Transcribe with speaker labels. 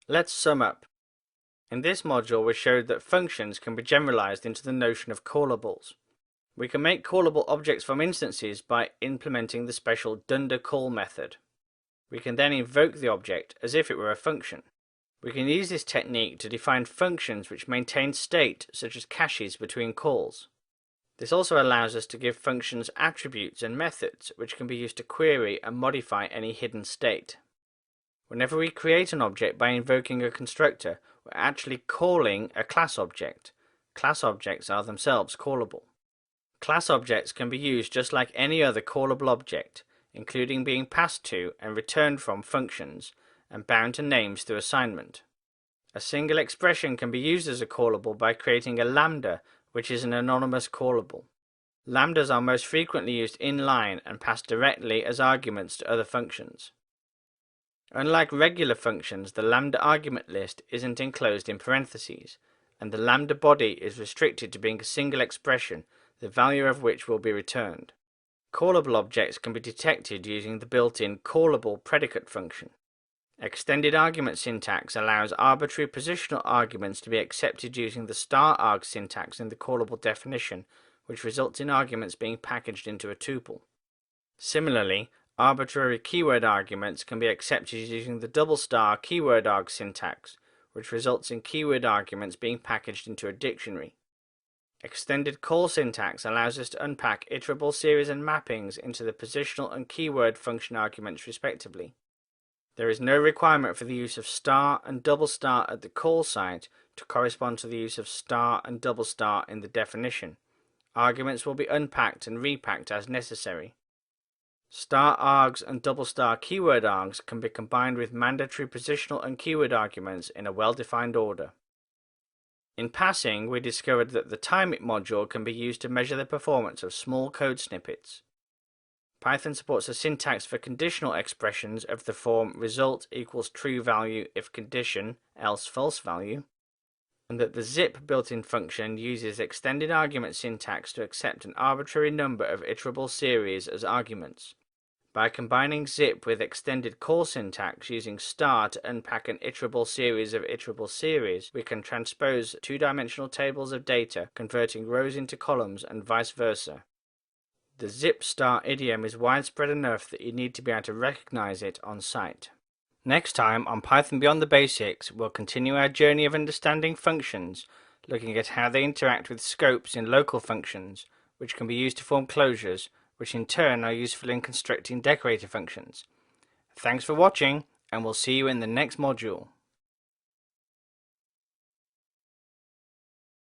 Speaker 1: Let's sum up. In this module we showed that functions can be generalized into the notion of callables. We can make callable objects from instances by implementing the special dunder call method. We can then invoke the object as if it were a function. We can use this technique to define functions which maintain state, such as caches between calls. This also allows us to give functions attributes and methods which can be used to query and modify any hidden state. Whenever we create an object by invoking a constructor, we're actually calling a class object. Class objects are themselves callable. Class objects can be used just like any other callable object, including being passed to and returned from functions and bound to names through assignment. A single expression can be used as a callable by creating a lambda, which is an anonymous callable. Lambdas are most frequently used inline and passed directly as arguments to other functions. Unlike regular functions, the lambda argument list isn't enclosed in parentheses, and the lambda body is restricted to being a single expression, the value of which will be returned. Callable objects can be detected using the built-in callable predicate function. Extended argument syntax allows arbitrary positional arguments to be accepted using the star-arg syntax in the callable definition, which results in arguments being packaged into a tuple. Similarly, arbitrary keyword arguments can be accepted using the double star keyword arg syntax, which results in keyword arguments being packaged into a dictionary. Extended call syntax allows us to unpack iterable series and mappings into the positional and keyword function arguments respectively. There is no requirement for the use of star and double star at the call site to correspond to the use of star and double star in the definition. Arguments will be unpacked and repacked as necessary. Star args and double star keyword args can be combined with mandatory positional and keyword arguments in a well-defined order. In passing, we discovered that the timeit module can be used to measure the performance of small code snippets. Python supports a syntax for conditional expressions of the form result equals true value if condition, else false value, and that the zip built-in function uses extended argument syntax to accept an arbitrary number of iterable series as arguments. By combining zip with extended call syntax using star to unpack an iterable series of iterable series, we can transpose two-dimensional tables of data, converting rows into columns and vice versa. The zip star idiom is widespread enough that you need to be able to recognize it on sight. Next time on Python Beyond the Basics, we'll continue our journey of understanding functions, looking at how they interact with scopes in local functions, which can be used to form closures, which in turn are useful in constructing decorator functions. Thanks for watching, and we'll see you in the next module.